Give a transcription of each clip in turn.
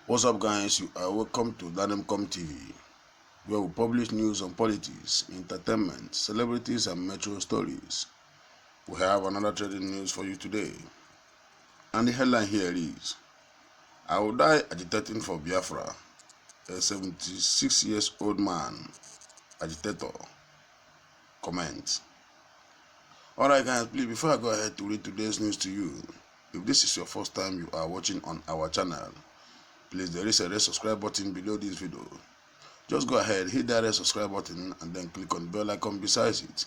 What's up, guys? You are welcome to Danemcom TV, where we publish news on politics, entertainment, celebrities, and metro stories. We have another trending news for you today, and the headline here is: I will die agitating for Biafra. A 76-year-old man, agitator, comments. Alright, guys, please, before I go ahead to read today's news to you, if this is your first time you are watching on our channel, please, there is a red subscribe button below this video. Just go ahead, hit that red subscribe button and then click on the bell icon beside it,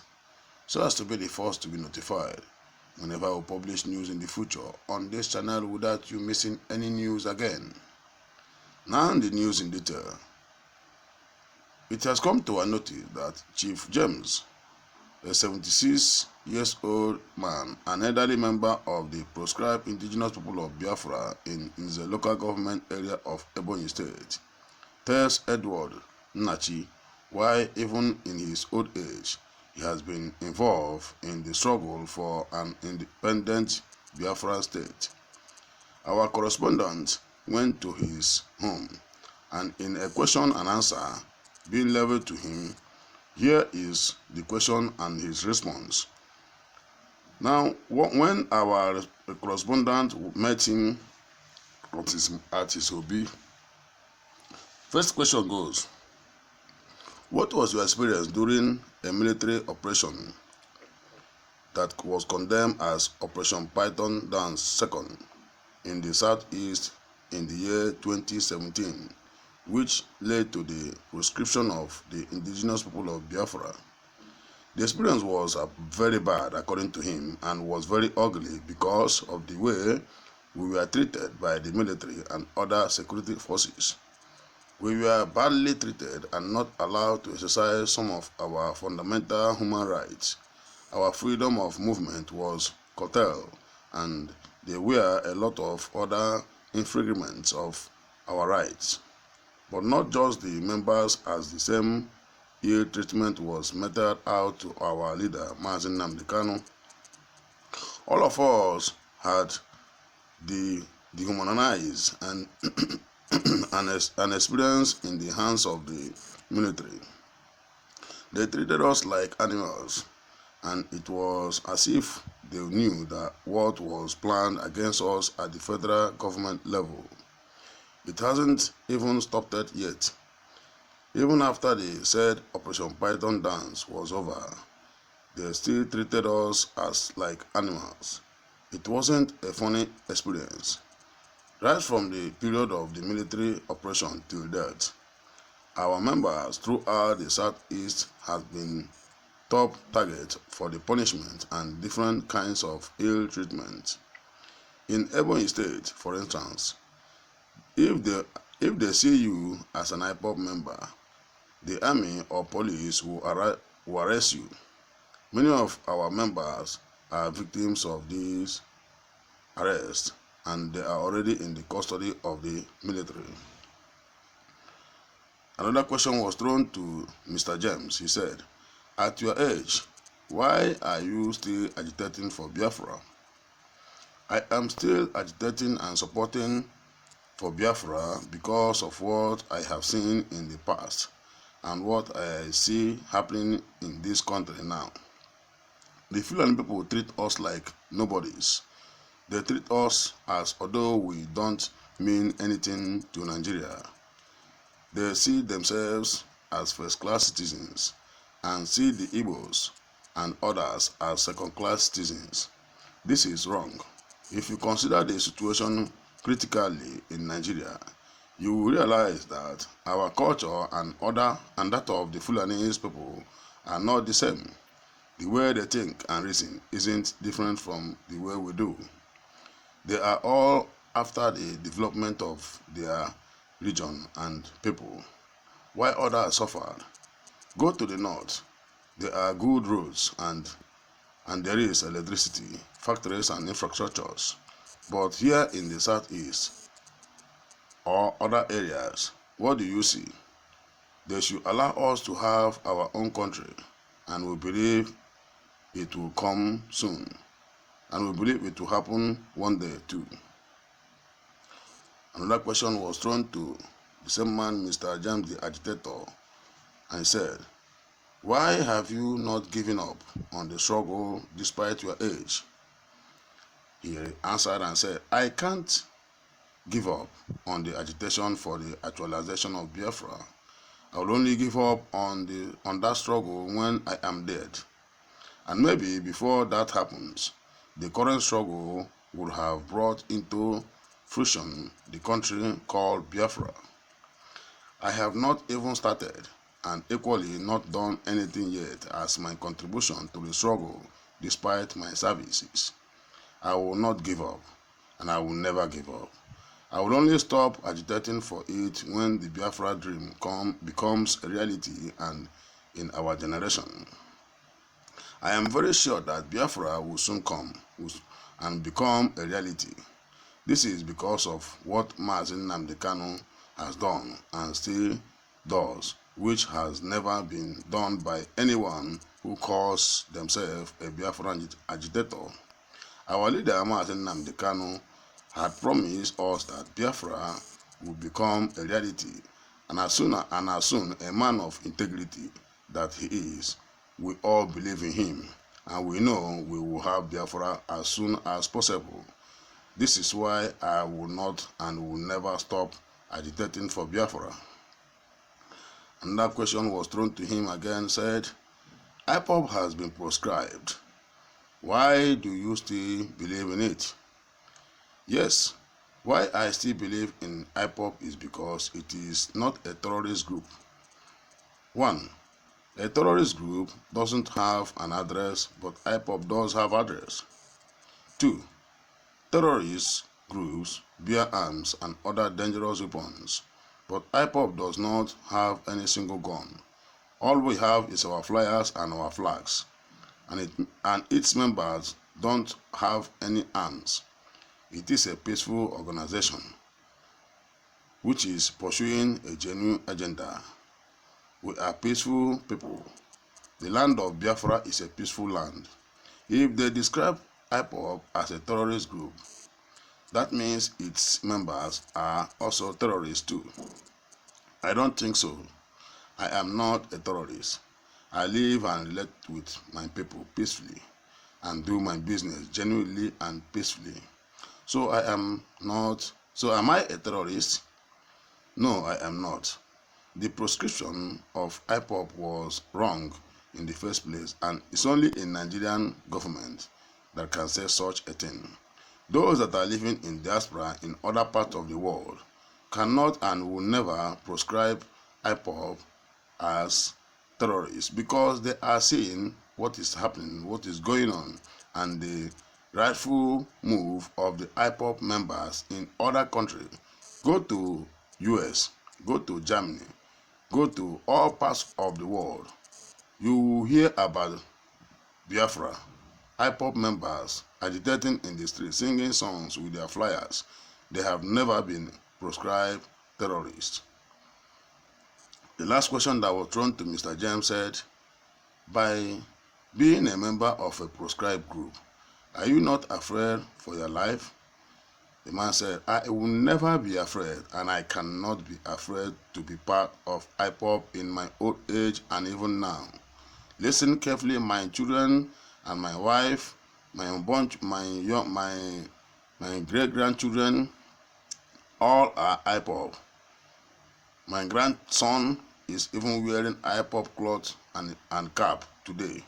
so as to be the first to be notified whenever we publish news in the future on this channel without you missing any news again. Now the news in detail. It has come to our notice that Chief James, a 76-year-old man, an elderly member of the proscribed Indigenous People of Biafra in the local government area of Ebonyi State, tells Edward Nachi why even in his old age he has been involved in the struggle for an independent Biafra state. Our correspondent went to his home, and in a question and answer being leveled to him, here is the question and his response. Now, when our correspondent met him at his hobby, first question goes: what was your experience during a military operation that was condemned as Operation Python Dance II in the southeast in the year 2017, which led to the proscription of the Indigenous People of Biafra? The experience was very bad, according to him, and was very ugly because of the way we were treated by the military and other security forces. We were badly treated and not allowed to exercise some of our fundamental human rights. Our freedom of movement was curtailed, and there were a lot of other infringements of our rights. But not just the members, as the same ill treatment was meted out to our leader, Mazi Nnamdi Kanu. All of us had dehumanized and an experience in the hands of the military. They treated us like animals, and it was as if they knew that what was planned against us at the federal government level. It hasn't even stopped yet. Even after the said Operation Python Dance was over, they still treated us as like animals. It wasn't a funny experience. Right from the period of the military operation till death, our members throughout the southeast have been top target for the punishment and different kinds of ill treatment. In Ebonyi State, for instance, if they see you as an IPOB member, the army or police will arrest you. Many of our members are victims of these arrests, and they are already in the custody of the military. Another question was thrown to Mr. James. He said, at your age, why are you still agitating for Biafra? I am still agitating and supporting for Biafra because of what I have seen in the past and what I see happening in this country now. The Fulani people treat us like nobodies. They treat us as although we don't mean anything to Nigeria. They see themselves as first-class citizens and see the Igbos and others as second-class citizens. This is wrong. If you consider the situation critically in Nigeria, you will realize that our culture and that of the Fulanese people are not the same. The way they think and reason isn't different from the way we do. They are all after the development of their region and people, while others suffered. Go to the north. There are good roads and there is electricity, factories and infrastructures. But here in the southeast or other areas, what do you see? They should allow us to have our own country, and we believe it will come soon, and we believe it will happen one day too. Another question was thrown to the same man, Mr. James the Agitator, and he said, "Why have you not given up on the struggle despite your age?" He answered and said, "I can't give up on the agitation for the actualization of Biafra. I will only give up on that struggle when I am dead. And maybe before that happens, the current struggle would have brought into fruition the country called Biafra. I have not even started and equally not done anything yet as my contribution to the struggle despite my services. I will not give up, and I will never give up. I will only stop agitating for it when the Biafra dream becomes a reality and in our generation. I am very sure that Biafra will soon come and become a reality. This is because of what Mazi Nnamdi Kanu has done and still does, which has never been done by anyone who calls themselves a Biafran agitator. Our leader Mazi Nnamdi Kanu had promised us that Biafra would become a reality, and as soon a man of integrity that he is, we all believe in him, and we know we will have Biafra as soon as possible. This is why I will not and will never stop agitating for Biafra." Another question was thrown to him again, said, "IPOB has been proscribed. Why do you still believe in it?" Yes, why I still believe in IPOB is because it is not a terrorist group. 1. A terrorist group doesn't have an address, but IPOB does have address. 2. Terrorist groups bear arms and other dangerous weapons, but IPOB does not have any single gun. All we have is our flyers and our flags, and its members don't have any arms. It is a peaceful organization which is pursuing a genuine agenda. We are peaceful people. The land of Biafra is a peaceful land. If they describe IPOB as a terrorist group, that means its members are also terrorists too. I don't think so. I am not a terrorist. I live and relate with my people peacefully and do my business genuinely and peacefully. So am I a terrorist? No, I am not. The proscription of IPOB was wrong in the first place, and it's only a Nigerian government that can say such a thing. Those that are living in diaspora in other parts of the world cannot and will never proscribe IPOB as terrorists because they are seeing what is happening, what is going on, and the rightful move of the IPOB members in other countries. Go to US, go to Germany, go to all parts of the world. You will hear about Biafra, IPOB members agitating in the street, singing songs with their flyers. They have never been proscribed terrorists. The last question that was thrown to Mr. James said, "By being a member of a proscribed group, are you not afraid for your life?" The man said, "I will never be afraid, and I cannot be afraid to be part of IPOB in my old age and even now. Listen carefully, my children and my wife, my great-grandchildren, all are IPOB. My grandson is even wearing IPOB cloth and cap today.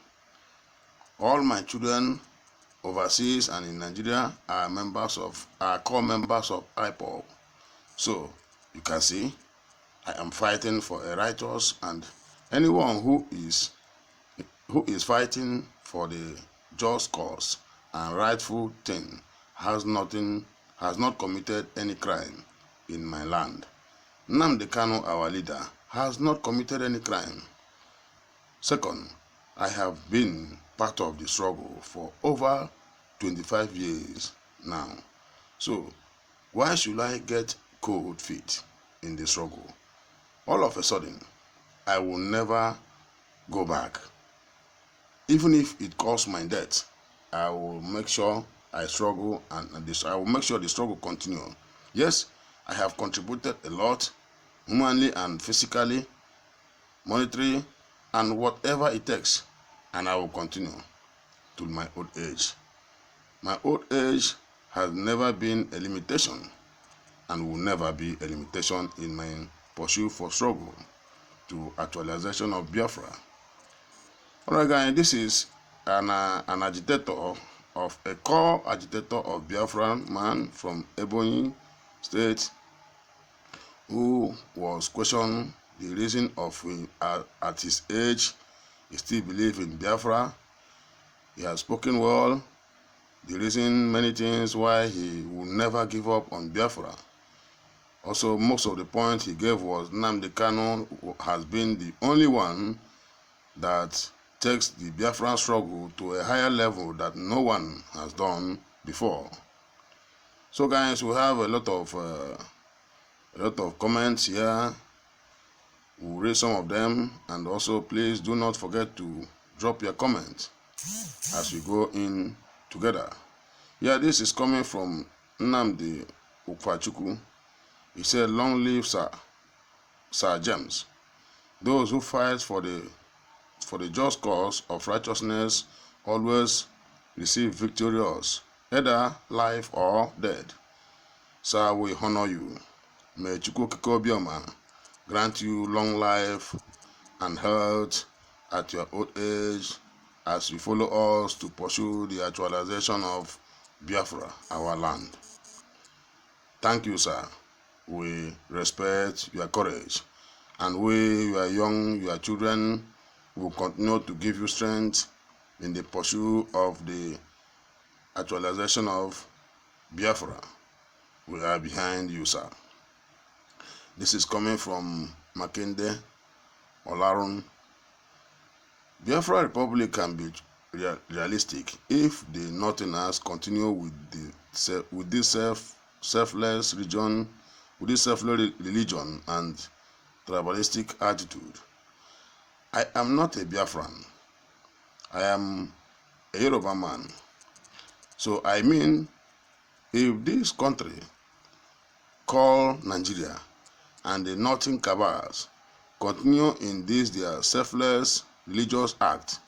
All my children overseas and in Nigeria are core members of IPOB. So you can see I am fighting for a righteous, and anyone who is fighting for the just cause and rightful thing has not committed any crime in my land. Nnamdi Kanu, our leader, has not committed any crime. Second, I have been part of the struggle for over 25 years now. So why should I get cold feet in the struggle? All of a sudden, I will never go back. Even if it costs my death, I will make sure I struggle and I will make sure the struggle continues. Yes, I have contributed a lot, humanly and physically, monetarily, and whatever it takes, and I will continue to my old age. My old age has never been a limitation and will never be a limitation in my pursuit for struggle to actualization of Biafra. Alright guys, this is an agitator of a core agitator of Biafra man from Ebonyi State who was questioned the reason of at his age he still believes in Biafra. He has spoken well, the reason many things why he will never give up on Biafra. Also, most of the points he gave was Nnamdi Kanu has been the only one that takes the Biafran struggle to a higher level that no one has done before. So guys, we have a lot of comments here. We'll read some of them, and also please do not forget to drop your comments as we go in together. Yeah, this is coming from Nnamdi Ukwachuku. He said, "Long live Sir James. Those who fight for the just cause of righteousness always receive victorious, either life or dead. Sir, we honor you. May Chukwukikobioma grant you long life and health at your old age as you follow us to pursue the actualization of Biafra, our land." Thank you, sir. We respect your courage, and we, your your children, will continue to give you strength in the pursuit of the actualization of Biafra. We are behind you, sir. This is coming from Makinde Olarun. Biafra Republic can be realistic if the Northerners continue with this selfless religion and tribalistic attitude. I am not a Biafran. I am a Yoruba man. So I mean, if this country called Nigeria and the Northern cabals continue in this their selfless religious act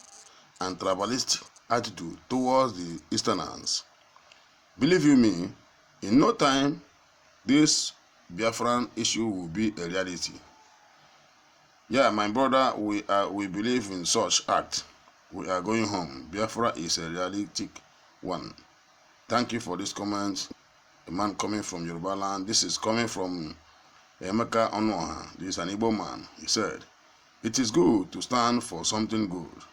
and tribalistic attitude towards the Easterners, believe you me, in no time this Biafran issue will be a reality. Yeah, my brother, we believe in such act. We are going home. Biafra is a realistic one. Thank you for this comment. A man coming from Yoruba land. This is coming from Emeka Onoha. This is an Igbo man. He said, "It is good to stand for something good.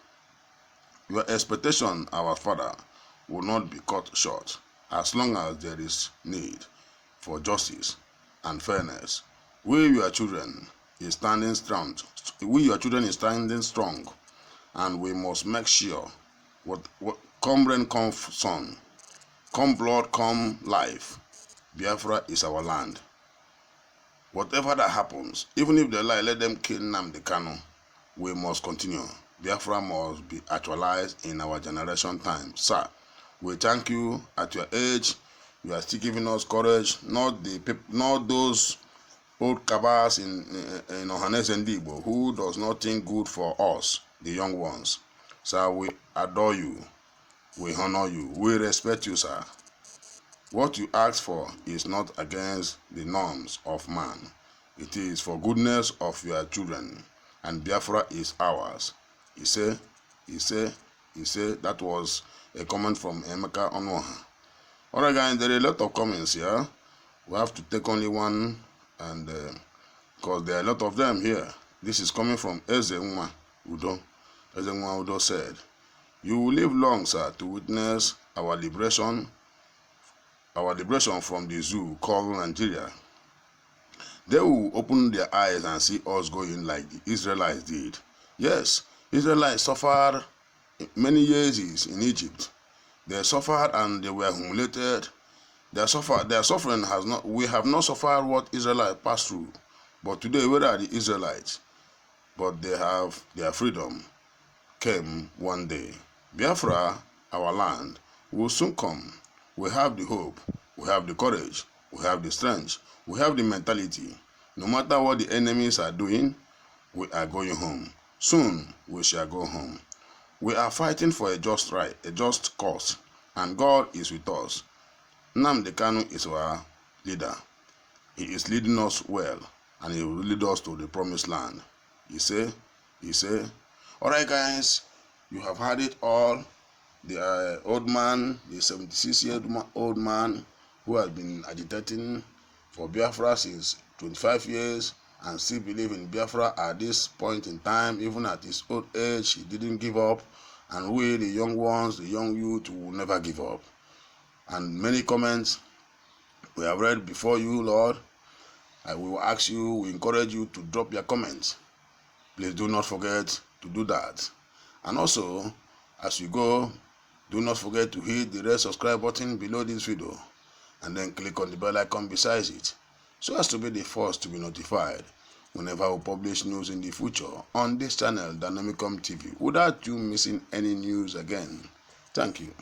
Your expectation, our father, will not be cut short as long as there is need for justice and fairness. We, your children, is standing strong. And we must make sure what come rain, come sun, come blood, come life, Biafra is our land. Whatever that happens, even if they lie, let them kill Nnamdi Kanu, we must continue. Biafra must be actualized in our generation time. Sir, we thank you at your age. You are still giving us courage, not those old cabals in Ohanes and Igbo who does not think good for us, the young ones. Sir, we adore you. We honor you. We respect you, sir. What you ask for is not against the norms of man. It is for goodness of your children, and Biafra is ours." He said, that was a comment from Emeka Onoha. Alright guys, there are a lot of comments here. We have to take only one, and because there are a lot of them here. This is coming from Ezenwa Udo. Ezenwa Udo said, "You will live long, sir, to witness our liberation from the zoo called Nigeria. They will open their eyes and see us going like the Israelites did. Yes, Israelites suffered many years in Egypt. They suffered and they were humiliated. Their suffering has not. We have not suffered what Israelites passed through. But today, where are the Israelites? But they have their freedom. Came one day. Biafra, our land, will soon come. We have the hope. We have the courage. We have the strength. We have the mentality. No matter what the enemies are doing, we are going home. Soon we shall go home. We are fighting for a just right, a just cause, and God is with us. Nnamdi Kanu is our leader. He is leading us well, and he will lead us to the promised land. He say, alright guys, you have heard it all. The old man, the 76-year-old man who has been agitating for Biafra since 25 years and still believe in Biafra at this point in time, even at his old age, he didn't give up. And we, the young ones, the young youth, will never give up. And many comments we have read before you, Lord. I will ask you, we encourage you to drop your comments. Please do not forget to do that. And also, as you go, do not forget to hit the red subscribe button below this video and then click on the bell icon beside it so as to be the first to be notified whenever we publish news in the future on this channel, Agitating TV, without you missing any news again. Thank you.